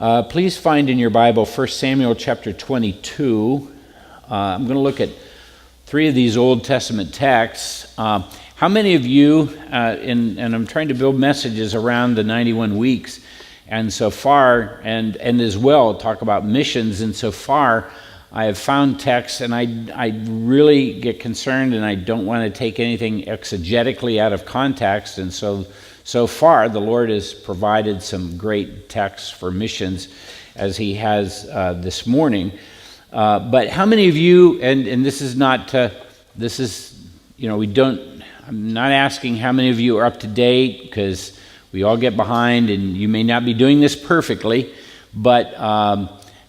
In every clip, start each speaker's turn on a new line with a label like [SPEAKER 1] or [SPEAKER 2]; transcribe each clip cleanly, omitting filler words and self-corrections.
[SPEAKER 1] Please find in your Bible 1 Samuel chapter 22. I'm going to look at three of these Old Testament texts. How many of you, and I'm trying to build messages around the 91 weeks, and so far, and as well talk about missions, and so far I have found texts, and I really get concerned, and I don't want to take anything exegetically out of context, and so far the Lord has provided some great texts for missions, as He has this morning. But how many of you, and this is not, I'm not asking how many of you are up to date, because we all get behind, and you may not be doing this perfectly, but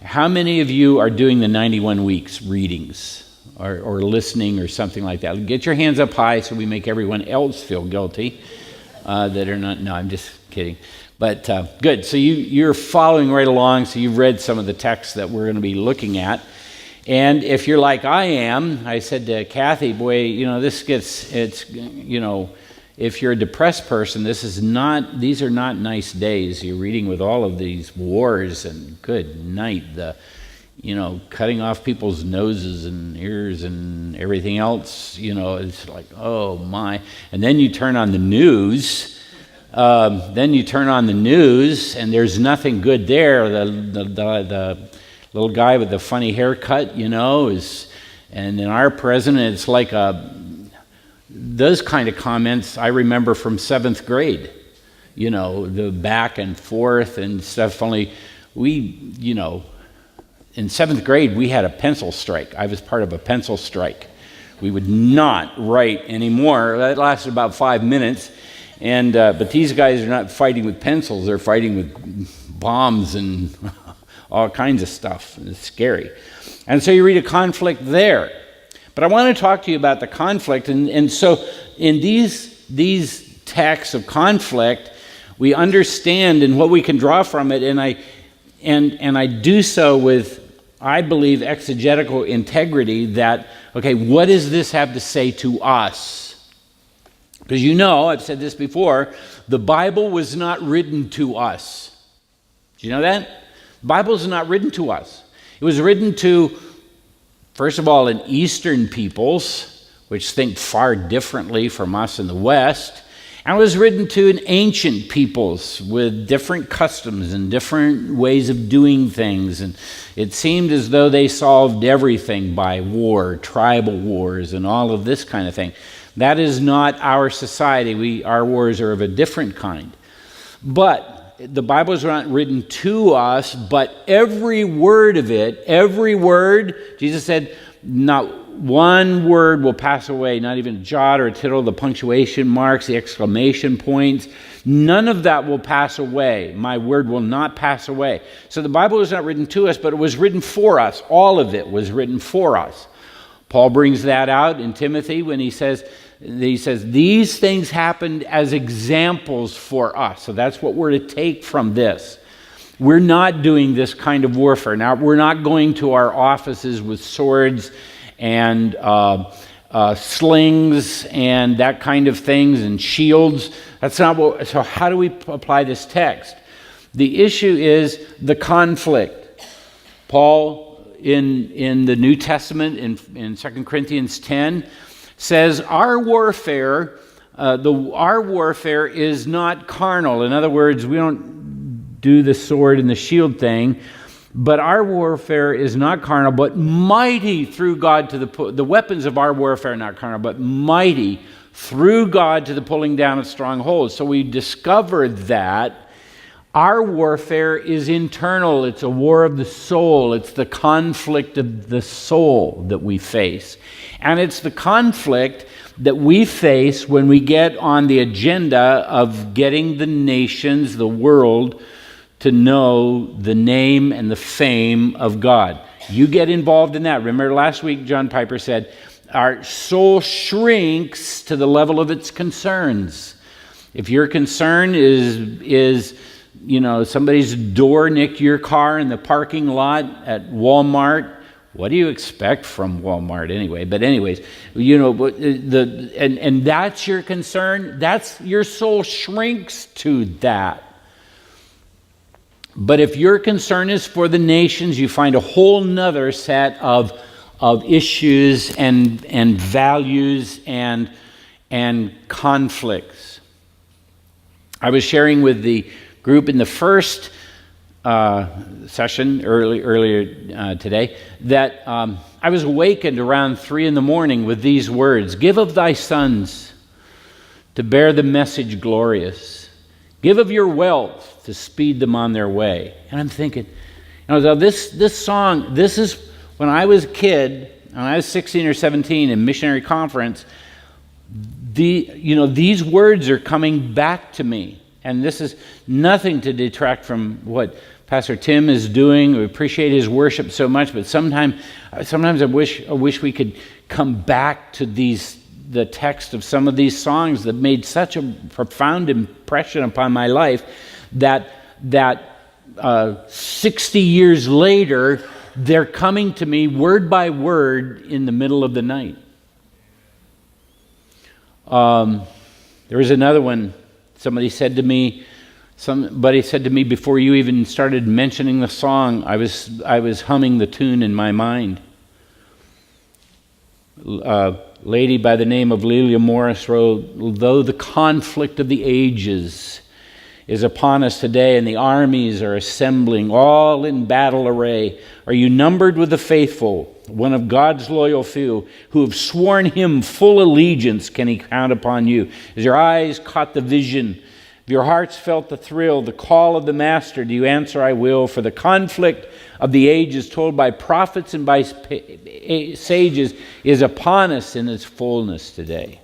[SPEAKER 1] how many of you are doing the 91 weeks readings or listening or something like that? Get your hands up high so we make everyone else feel guilty that are not. No, I'm just kidding. But good. So you're following right along. So you've read some of the texts that we're going to be looking at. And if you're like I am, I said to Kathy, boy, if you're a depressed person, these are not nice days. You're reading with all of these wars, and good night, cutting off people's noses and ears and everything else, it's like, oh my. And then you turn on the news, and there's nothing good there. The little guy with the funny haircut, and then our president, it's like those kind of comments I remember from 7th grade, the back and forth and stuff. Only in 7th grade, we had a pencil strike. I was part of a pencil strike. We would not write anymore. That lasted about 5 minutes. And but these guys are not fighting with pencils. They're fighting with bombs and all kinds of stuff. It's scary. And so you read a conflict there. But I want to talk to you about the conflict. And so in these texts of conflict, we understand and what we can draw from it. And I do so with, I believe, exegetical integrity that, okay, what does this have to say to us? Because I've said this before, the Bible was not written to us. Do you know that? The Bible is not written to us. It was written to, first of all, in Eastern peoples, which think far differently from us in the West, and it was written to an ancient peoples with different customs and different ways of doing things, and it seemed as though they solved everything by war, tribal wars, and all of this kind of thing. That is not our society. Our wars are of a different kind. But the Bible is not written to us, but every word of it, every word, Jesus said, not one word will pass away, not even a jot or a tittle, the punctuation marks, the exclamation points, none of that will pass away. My word will not pass away. So the Bible is not written to us, but it was written for us. All of it was written for us. Paul brings that out in Timothy when he says, these things happened as examples for us. So that's what we're to take from this. We're not doing this kind of warfare. Now, we're not going to our offices with swords and slings and that kind of things and shields. That's not what. So how do we apply this text? The issue is the conflict. Paul, in the New Testament, in 2 Corinthians 10, says our warfare is not carnal. In other words, we don't do the sword and the shield thing, but our warfare is not carnal, but mighty through God to the weapons of our warfare are not carnal, but mighty through God to the pulling down of strongholds. So we discovered that our warfare is internal. It's a war of the soul. It's the conflict of the soul that we face. And it's the conflict that we face when we get on the agenda of getting the nations, the world, to know the name and the fame of God. You get involved in that. Remember last week, John Piper said, our soul shrinks to the level of its concerns. If your concern is somebody's door nick your car in the parking lot at Walmart, what do you expect from Walmart anyway? But anyways, and that's your concern. That's your soul shrinks to that. But if your concern is for the nations, you find a whole nother set of issues and values and conflicts. I was sharing with the group in the first session earlier today that I was awakened around 3 a.m. with these words: "Give of thy sons to bear the message glorious. Give of your wealth to speed them on their way." And I'm thinking, this song, this is when I was a kid, when I was 16 or 17 in missionary conference, these words are coming back to me. And this is nothing to detract from what Pastor Tim is doing. We appreciate his worship so much, but sometimes I wish we could come back to the text of some of these songs that made such a profound impression upon my life that 60 years later, they're coming to me word by word in the middle of the night. There was another one. Somebody said to me before you even started mentioning the song, I was humming the tune in my mind. Lady by the name of Lelia Morris wrote, "Though the conflict of the ages is upon us today, and the armies are assembling, all in battle array, are you numbered with the faithful, one of God's loyal few, who have sworn him full allegiance? Can he count upon you? As your eyes caught the vision, if your hearts felt the thrill, the call of the Master, do you answer, 'I will'? For the conflict of the ages told by prophets and by sages is upon us in its fullness today.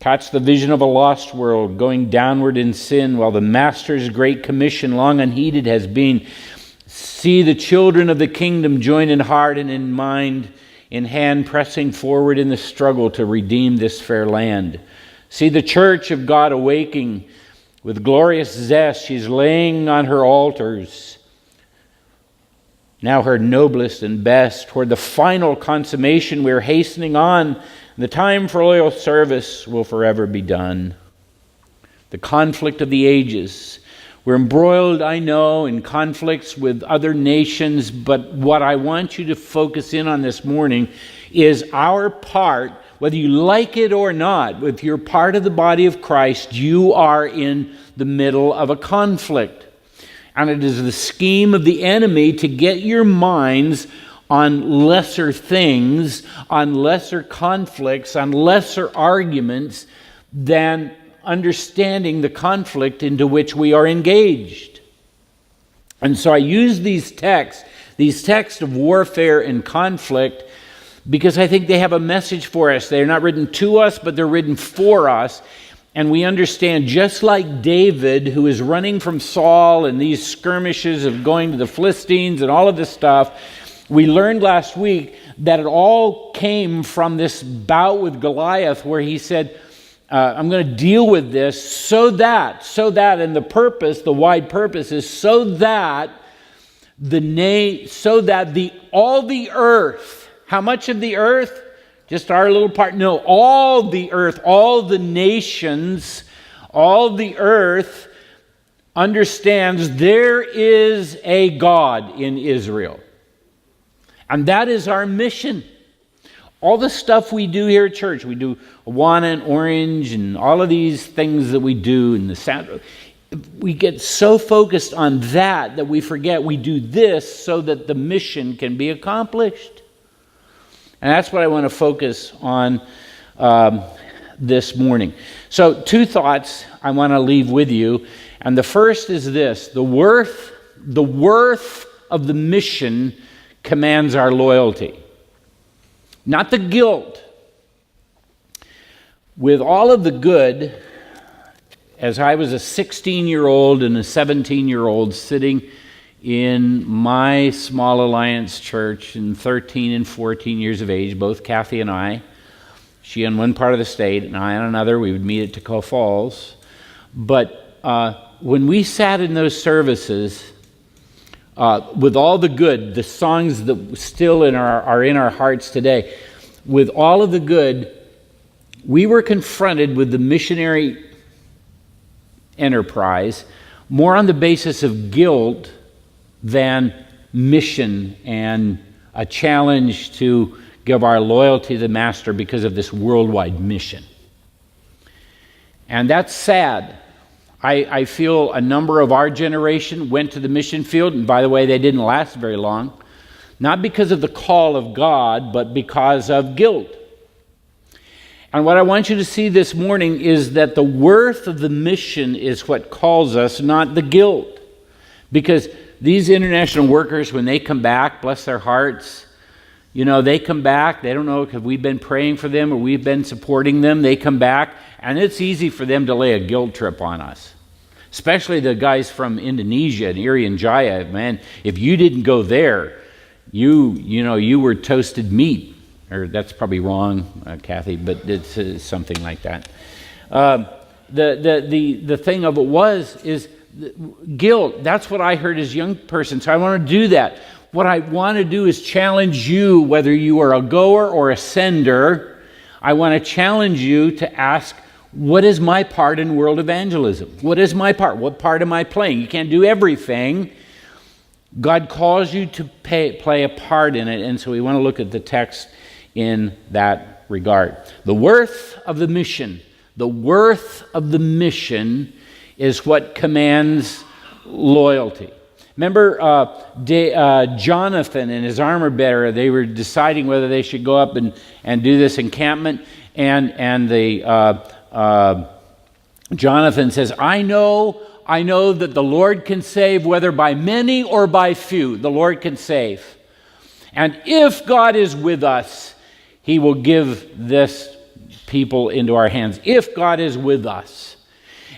[SPEAKER 1] Catch the vision of a lost world going downward in sin, while the Master's great commission, long unheeded, has been. See the children of the kingdom join in heart and in mind, in hand, pressing forward in the struggle to redeem this fair land. See the church of God awaking with glorious zest. She's laying on her altars now her noblest and best. Toward the final consummation we're hastening on. The time for loyal service will forever be done. The conflict of the ages. We're embroiled, I know, in conflicts with other nations, but what I want you to focus in on this morning is our part, whether you like it or not. If you're part of the body of Christ, you are in the middle of a conflict. And it is the scheme of the enemy to get your minds on lesser things, on lesser conflicts, on lesser arguments than understanding the conflict into which we are engaged. And so I use these texts of warfare and conflict, because I think they have a message for us. They're not written to us, but they're written for us. And we understand, just like David, who is running from Saul and these skirmishes of going to the Philistines and all of this stuff, we learned last week that it all came from this bout with Goliath where he said, I'm going to deal with this so that, and the wide purpose is so that all the earth, how much of the earth? Just our little part? No, all the earth, all the nations, all the earth understands there is a God in Israel. And that is our mission. All the stuff we do here at church, we do Awana and Orange and all of these things that we do in the sound. We get so focused on that we forget we do this so that the mission can be accomplished. And that's what I want to focus on this morning. So 2 thoughts I want to leave with you. And the first is this: the worth of the mission commands our loyalty. Not the guilt. With all of the good, as I was a 16-year-old and a 17-year-old sitting in my small alliance church in 13 and 14 years of age, both Kathy and I, she on one part of the state and I on another, we would meet at Tacoma Falls. But when we sat in those services, with all the good, the songs that still are in our hearts today, with all of the good, we were confronted with the missionary enterprise, more on the basis of guilt than mission and a challenge to give our loyalty to the Master because of this worldwide mission. And that's sad. I feel a number of our generation went to the mission field, and by the way, they didn't last very long, not because of the call of God, but because of guilt. And what I want you to see this morning is that the worth of the mission is what calls us, not the guilt. Because these international workers, when they come back, bless their hearts, they come back, they don't know because we've been praying for them or we've been supporting them. They come back, and it's easy for them to lay a guilt trip on us. Especially the guys from Indonesia and Irian Jaya, man. If you didn't go there, you were toasted meat. Or that's probably wrong, Kathy, but it's something like that. The thing of it is guilt. That's what I heard as a young person. So I want to do that. What I want to do is challenge you, whether you are a goer or a sender. I want to challenge you to ask, what is my part in world evangelism? What is my part? What part am I playing? You can't do everything. God calls you to play a part in it, and so we want to look at the text in that regard. The worth of the mission. The worth of the mission is what commands loyalty. Remember Jonathan and his armor bearer, they were deciding whether they should go up and do this encampment, and Jonathan says, I know that the Lord can save, whether by many or by few, the Lord can save. And if God is with us, He will give this people into our hands. If God is with us.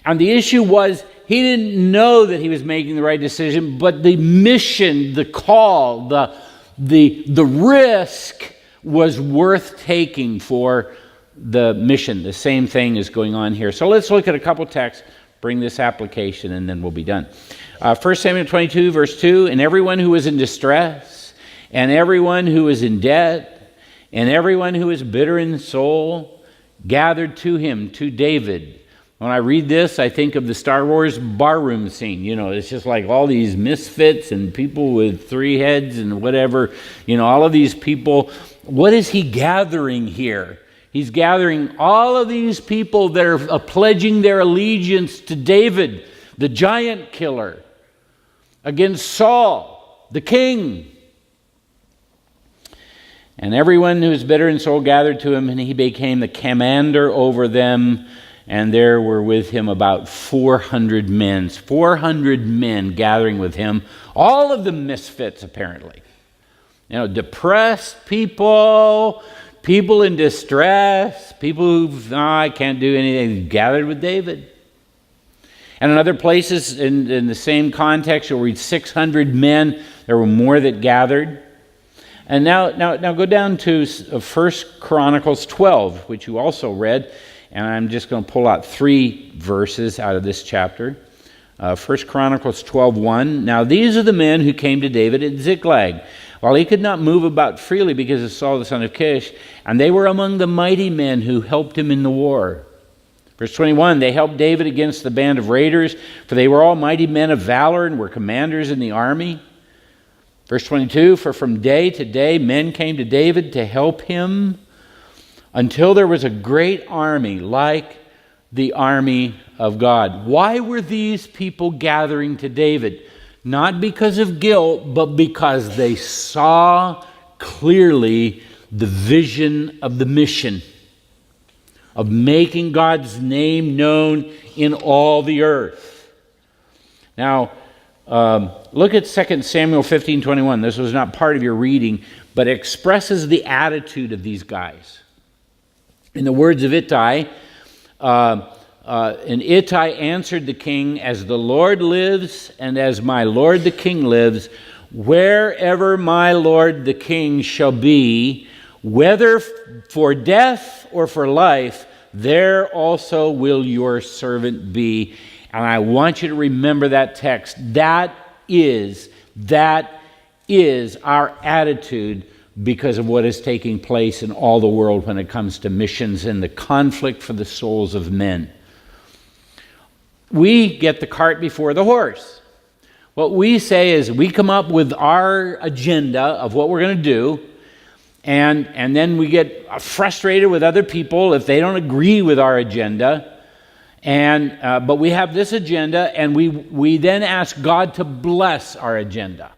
[SPEAKER 1] And the issue was, he didn't know that he was making the right decision, but the mission, the call, the risk was worth taking for the mission. The same thing is going on here. So let's look at a couple texts, bring this application, and then we'll be done. 1 Samuel 22, verse 2, and everyone who is in distress, and everyone who is in debt, and everyone who is bitter in soul, gathered to him, to David. When I read this, I think of the Star Wars barroom scene. It's just like all these misfits and people with three heads and whatever. All of these people. What is he gathering here? He's gathering all of these people that are pledging their allegiance to David, the giant killer, against Saul, the king. And everyone who is bitter in soul gathered to him, and he became the commander over them. And there were with him about 400 men. 400 men gathering with him. All of them misfits, apparently. Depressed people, people in distress, people who, I can't do anything, gathered with David. And in other places, in the same context, you'll read 600 men. There were more that gathered. And now go down to 1 Chronicles 12, which you also read. And I'm just going to pull out 3 verses out of this chapter. 1 Chronicles 12:1. Now these are the men who came to David at Ziklag, while he could not move about freely because of Saul the son of Kish, and they were among the mighty men who helped him in the war. Verse 21, they helped David against the band of raiders, for they were all mighty men of valor and were commanders in the army. Verse 22, for from day to day men came to David to help him, until there was a great army like the army of God. Why were these people gathering to David? Not because of guilt, but because they saw clearly the vision of the mission of making God's name known in all the earth. Now, look at 2 Samuel 15:21. This was not part of your reading, but expresses the attitude of these guys. In the words of Ittai, and Ittai answered the king, as the Lord lives and as my lord the king lives, wherever my lord the king shall be, whether for death or for life, there also will your servant be. And I want you to remember that text. That is our attitude because of what is taking place in all the world when it comes to missions and the conflict for the souls of men. we get the cart before the horse. What we say is we come up with our agenda of what we're going to do, and then we get frustrated with other people if they don't agree with our agenda. But we have this agenda, and we then ask God to bless our agenda,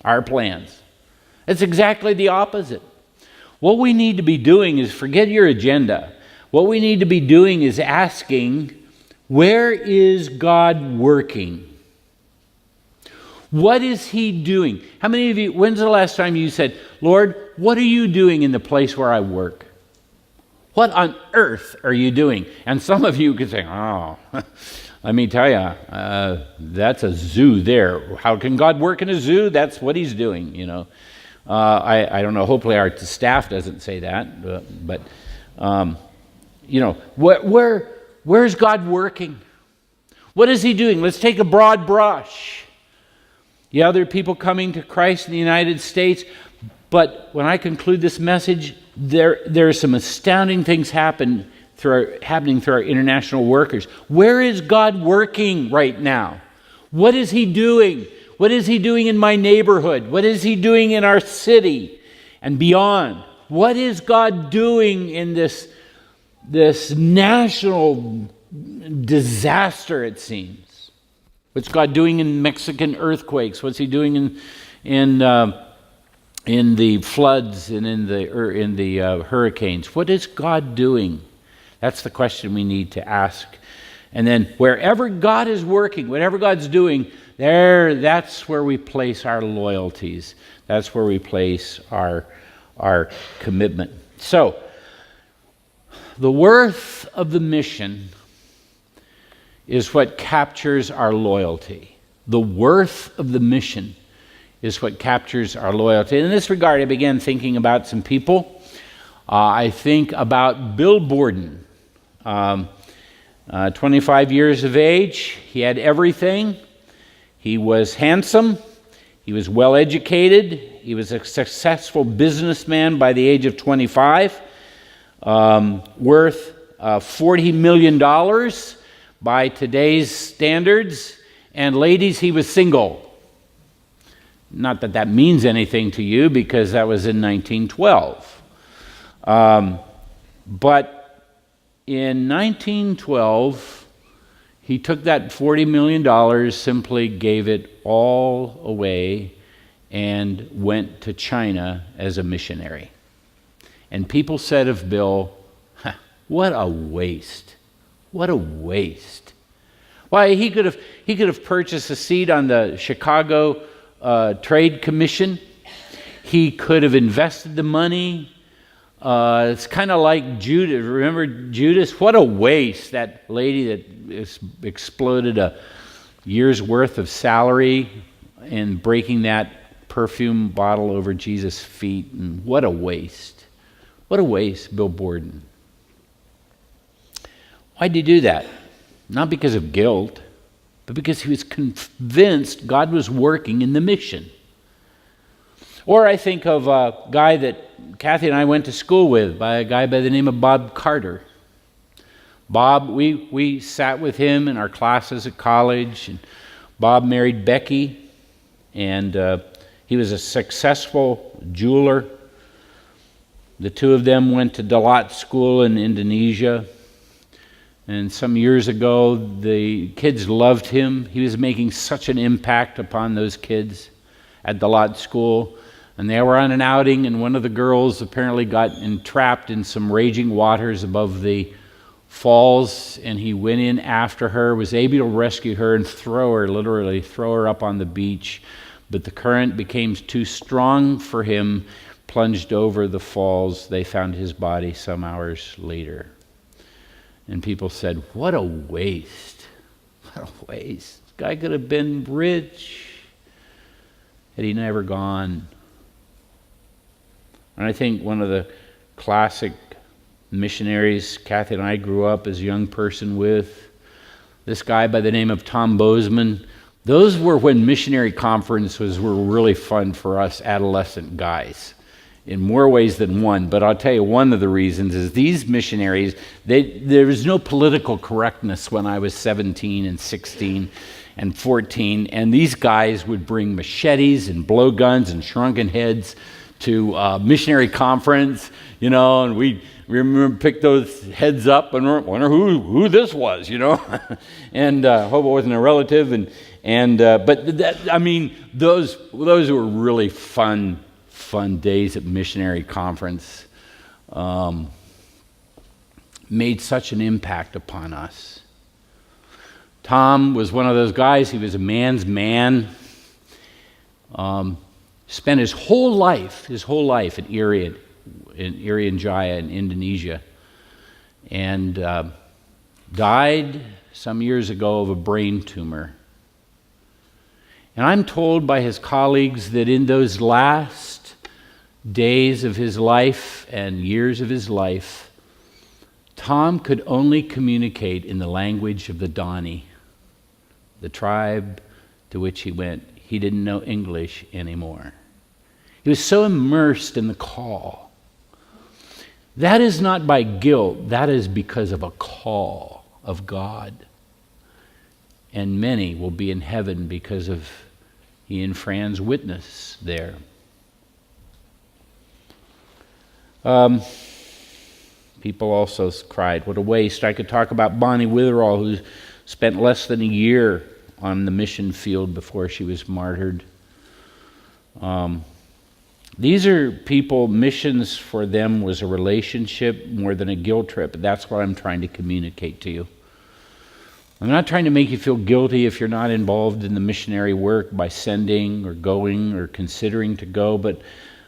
[SPEAKER 1] our plans. It's exactly the opposite. What we need to be doing is forget your agenda. What we need to be doing is asking, where is God working? What is He doing? How many of you, when's the last time you said, Lord, what are you doing in the place where I work? What on earth are you doing? And some of you could say, oh, let me tell you, that's a zoo there. How can God work in a zoo? That's what He's doing, you know. I don't know, hopefully our staff doesn't say that, but you know, where's God working? What is He doing? Let's take a broad brush. Yeah, there are people coming to Christ in the United States, but when I conclude this message, there are some astounding things happening through our international workers. Where is God working right now? What is He doing? What is He doing in my neighborhood? What is He doing in our city and beyond? What is God doing in this national disaster, it seems? What's God doing in Mexican earthquakes? What's He doing in the floods and in the hurricanes? What is God doing? That's the question we need to ask. And then wherever God is working, whatever God's doing, that's where we place our loyalties. That's where we place our commitment. So, the worth of the mission is what captures our loyalty. The worth of the mission is what captures our loyalty. In this regard, I began thinking about some people. I think about Bill Borden, 25 years of age. He had everything. He was handsome. He was well educated. He was a successful businessman by the age of 25, worth $40 million by today's standards. And ladies, he was single. Not that that means anything to you, because that was in 1912. But in 1912, he took that $40 million, simply gave it all away, and went to China as a missionary. And people said of Bill, what a waste. What a waste. Why, he could have purchased a seat on the Chicago Trade Commission. He could have invested the money. It's kind of like Judas. Remember Judas? What a waste. That lady that exploded a year's worth of salary and breaking that perfume bottle over Jesus' feet. And what a waste. What a waste, Bill Borden. Why'd he do that? Not because of guilt, but because he was convinced God was working in the mission. Or I think of a guy that Kathy and I went to school with, by a guy by the name of Bob Carter. Bob, we sat with him in our classes at college, and Bob married Becky, and he was a successful jeweler. The two of them went to Dalat School in Indonesia. And some years ago, the kids loved him. He was making such an impact upon those kids at Dalat School. And they were on an outing, and one of the girls apparently got entrapped in some raging waters above the falls, and he went in after her, was able to rescue her and literally throw her up on the beach. But the current became too strong for him, plunged over the falls. They found his body some hours later. And people said, what a waste. What a waste. This guy could have been rich had he never gone. And I think one of the classic missionaries Kathy and I grew up as a young person with, this guy by the name of Tom Bozeman, those were when missionary conferences were really fun for us adolescent guys. in more ways than one. But I'll tell you, one of the reasons is these missionaries, there was no political correctness when I was 17 and 16 and 14, and these guys would bring machetes and blowguns and shrunken heads to a missionary conference, and we remember pick those heads up and wonder who this was, and hope it wasn't a relative, but those were really fun days at missionary conference. Made such an impact upon us. Tom was one of those guys. He was a man's man. Spent his whole life in Irian Jaya in Indonesia, and died some years ago of a brain tumor. And I'm told by his colleagues that in those last days of his life and years of his life, Tom could only communicate in the language of the Dani, the tribe to which he went. He didn't know English anymore. He was so immersed in the call. That is not by guilt. That is because of a call of God. And many will be in heaven because of he and Fran's witness there. People also cried, what a waste. I could talk about Bonnie Witherall, who spent less than a year on the mission field before she was martyred. These are people, missions for them was a relationship more than a guilt trip. That's what I'm trying to communicate to you. I'm not trying to make you feel guilty if you're not involved in the missionary work by sending or going or considering to go, but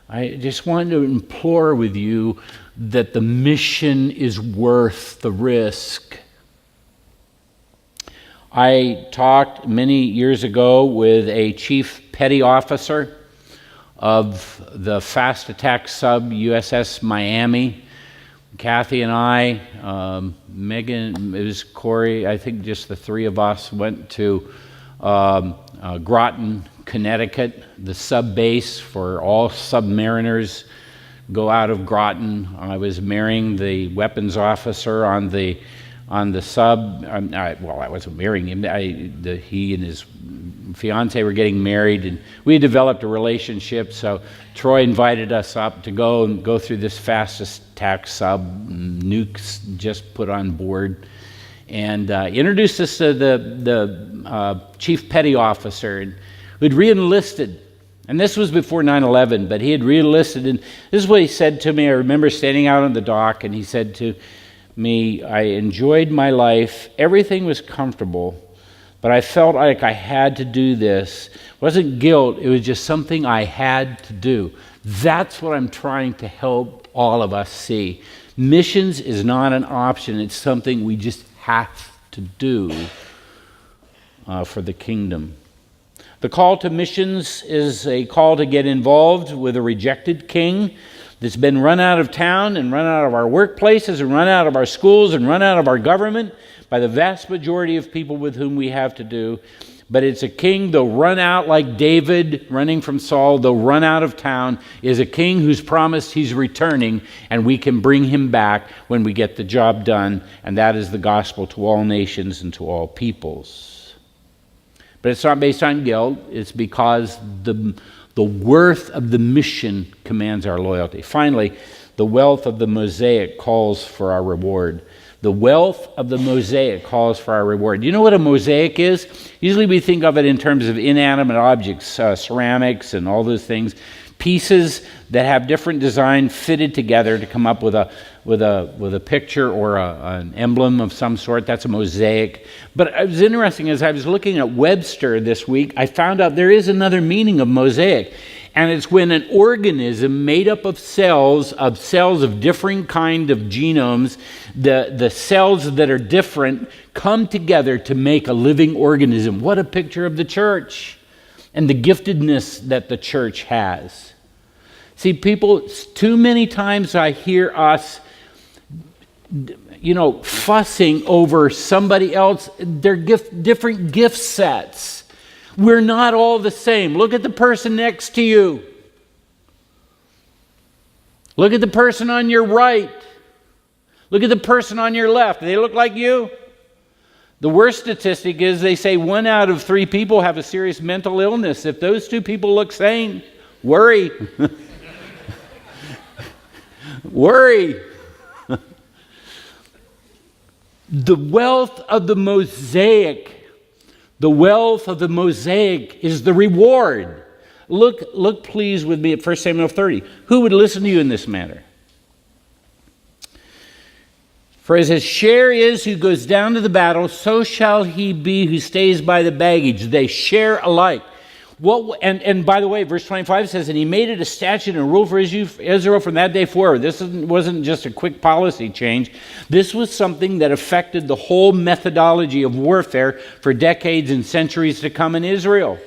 [SPEAKER 1] I just want to implore with you that the mission is worth the risk. I talked many years ago with a chief petty officer of the fast attack sub USS Miami. Kathy and I, Megan, it was Corey, I think just the three of us went to Groton, Connecticut, the sub base for all submariners go out of Groton. I was marrying the weapons officer on the sub. I wasn't marrying him. He and his fiance were getting married, and we had developed a relationship. So Troy invited us up to go through this fast attack sub, nukes just put on board, and introduced us to the chief petty officer who'd re-enlisted. And this was before 9/11, but he had re-enlisted, and this is what he said to me. I remember standing out on the dock, and he said to me, I enjoyed my life. Everything was comfortable, but I felt like I had to do this. It wasn't guilt. It was just something I had to do. That's what I'm trying to help all of us see. Missions is not an option. It's something we just have to do for the kingdom. The call to missions is a call to get involved with a rejected king that's been run out of town and run out of our workplaces and run out of our schools and run out of our government by the vast majority of people with whom we have to do. But it's a king, though run out like David running from Saul, though run out of town, is a king who's promised he's returning, and we can bring him back when we get the job done, and that is the gospel to all nations and to all peoples. But it's not based on guilt. It's because the worth of the mission commands our loyalty. Finally, the wealth of the mosaic calls for our reward. The wealth of the mosaic calls for our reward. Do you know what a mosaic is? Usually we think of it in terms of inanimate objects, ceramics and all those things. Pieces that have different design fitted together to come up with a picture or an emblem of some sort. That's a mosaic. But it was interesting, as I was looking at Webster this week, I found out there is another meaning of mosaic. And it's when an organism made up of cells of different kind of genomes, the cells that are different come together to make a living organism. What a picture of the church and the giftedness that the church has. See, people, too many times I hear us, fussing over somebody else, their different gift sets. We're not all the same. Look at the person next to you. Look at the person on your right. Look at the person on your left. Do they look like you? The worst statistic is they say 1 out of 3 people have a serious mental illness. If those 2 people look sane, worry. Worry. The wealth of the mosaic is the reward. Look please with me at 1 Samuel 30. Who would listen to you in this matter? For as his share is who goes down to the battle, so shall he be who stays by the baggage. They share alike. And by the way, verse 25 says, and he made it a statute and a rule for Israel from that day forward. This wasn't just a quick policy change. This was something that affected the whole methodology of warfare for decades and centuries to come in Israel.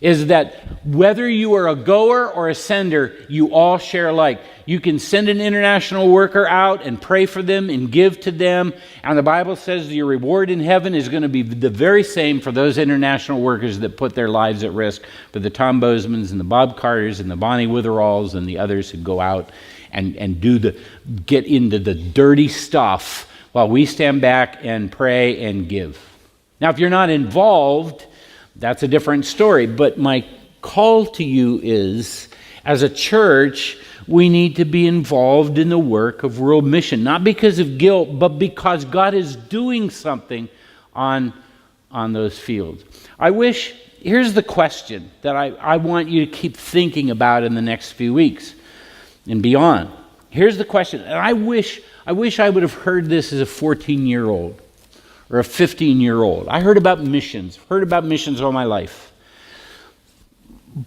[SPEAKER 1] Is that whether you are a goer or a sender, you all share alike. You can send an international worker out and pray for them and give to them. And the Bible says your reward in heaven is going to be the very same for those international workers that put their lives at risk, for the Tom Bozeman's and the Bob Carters and the Bonnie Witheralls and the others who go out and get into the dirty stuff while we stand back and pray and give. Now, if you're not involved, that's a different story. But my call to you is, as a church, we need to be involved in the work of world mission, not because of guilt, but because God is doing something on those fields. Here's the question that I want you to keep thinking about in the next few weeks and beyond. Here's the question, and I wish I would have heard this as a 14-year-old or a 15-year-old. I heard about missions all my life.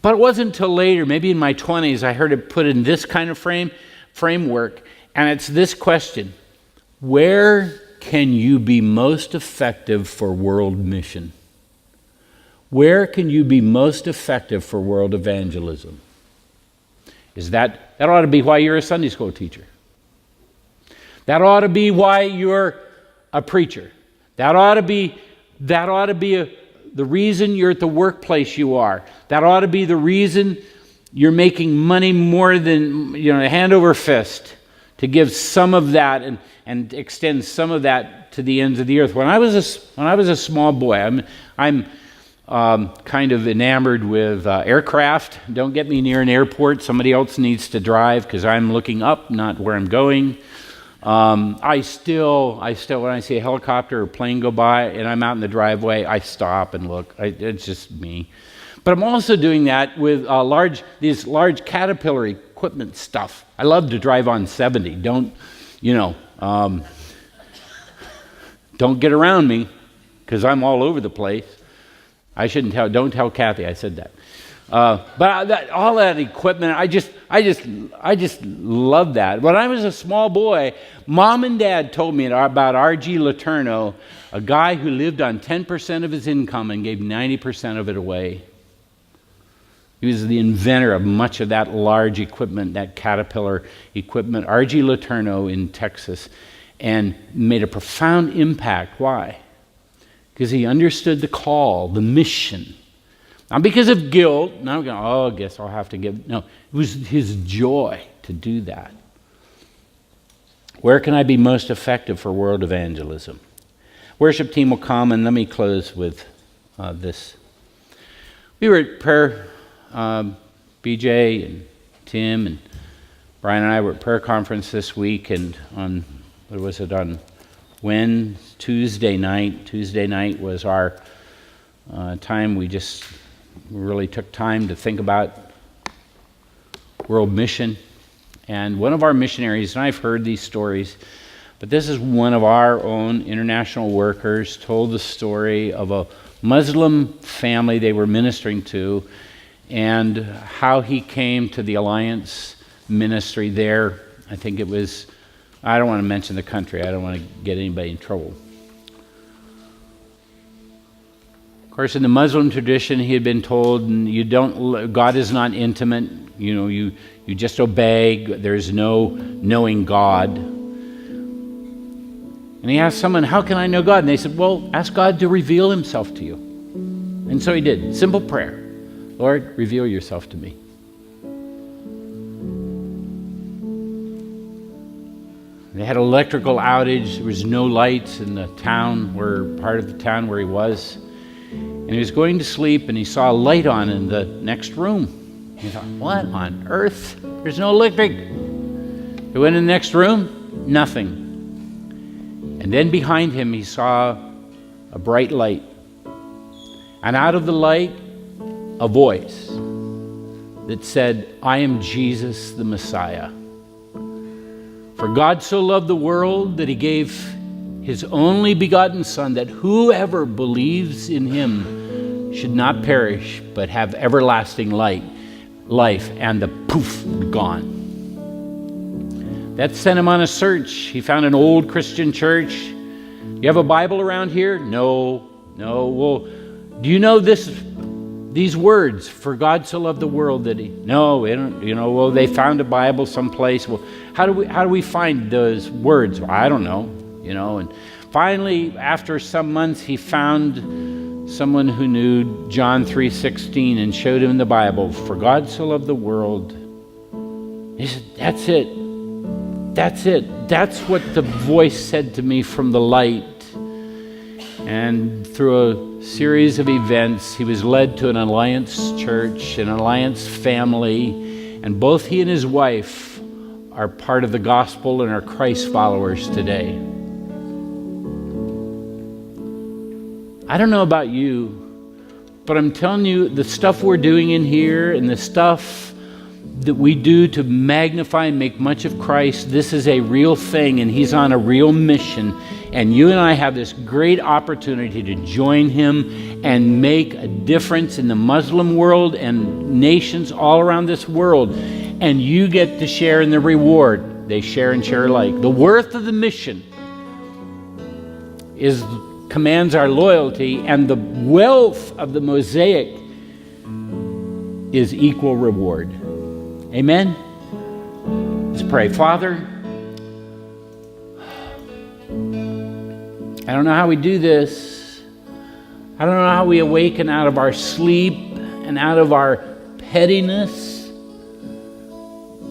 [SPEAKER 1] But it wasn't until later, maybe in my 20s, I heard it put in this kind of framework, and it's this question: where can you be most effective for world mission? Where can you be most effective for world evangelism? That ought to be why you're a Sunday school teacher. That ought to be why you're a preacher. That ought to be the reason you're at the workplace you are. That ought to be the reason you're making money more than, hand over fist, to give some of that and extend some of that to the ends of the earth. When I was a small boy, I'm kind of enamored with aircraft. Don't get me near an airport. Somebody else needs to drive because I'm looking up, not where I'm going. I still, when I see a helicopter or plane go by and I'm out in the driveway, I stop and look. It's just me. But I'm also doing that with these large Caterpillar equipment stuff. I love to drive on 70. Don't get around me because I'm all over the place. Don't tell Kathy I said that. But all that equipment, I just love that. When I was a small boy, Mom and Dad told me about R.G. Letourneau, a guy who lived on 10% of his income and gave 90% of it away. He was the inventor of much of that large equipment, that Caterpillar equipment, R.G. Letourneau in Texas, and made a profound impact. Why? Because he understood the call, the mission. Not because of guilt. Not going, I guess I'll have to give. No, it was his joy to do that. Where can I be most effective for world evangelism? Worship team will come, and let me close with this. We were at prayer, BJ and Tim and Brian and I were at prayer conference this week, and on Tuesday night. Tuesday night was our time. We just really took time to think about world mission. And one of our missionaries, and I've heard these stories, but this is one of our own international workers, told the story of a Muslim family they were ministering to and how he came to the Alliance ministry there. I think it was, I don't want to mention the country. I don't want to get anybody in trouble. Of course, in the Muslim tradition, he had been told, God is not intimate. You just obey. There's no knowing God. And he asked someone, how can I know God? And they said, well, ask God to reveal himself to you. And so he did. Simple prayer. Lord, reveal yourself to me. They had an electrical outage. There was no lights in the town, part of the town where he was. And he was going to sleep, and he saw a light on in the next room. He thought, what on earth? There's no electric. He went in the next room, nothing. And then behind him, he saw a bright light. And out of the light, a voice that said, I am Jesus the Messiah. For God so loved the world that he gave his only begotten Son, that whoever believes in him should not perish, but have everlasting life. And the poof, gone. That sent him on a search. He found an old Christian church. You have a Bible around here? No. Well, do you know these words? For God so loved the world that he... No, we don't. Well, they found a Bible someplace. Well, how do we find those words? Well, I don't know. And finally, after some months, he found someone who knew John 3:16 and showed him the Bible. For God so loved the world. He said, that's it. That's it. That's what the voice said to me from the light. And through a series of events, he was led to an Alliance church, an Alliance family, and both he and his wife are part of the gospel and are Christ followers today. I don't know about you, but I'm telling you, the stuff we're doing in here and the stuff that we do to magnify and make much of Christ, this is a real thing, and he's on a real mission. And you and I have this great opportunity to join him and make a difference in the Muslim world and nations all around this world. And you get to share in the reward. They share and share alike. The worth of the mission commands our loyalty, and the wealth of the mosaic is equal reward. Amen? Let's pray. Father, I don't know how we do this. I don't know how we awaken out of our sleep and out of our pettiness.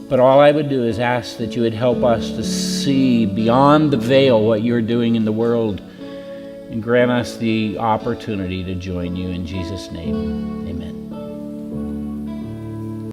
[SPEAKER 1] But all I would do is ask that you would help us to see beyond the veil what you're doing in the world, and grant us the opportunity to join you in Jesus' name. Amen.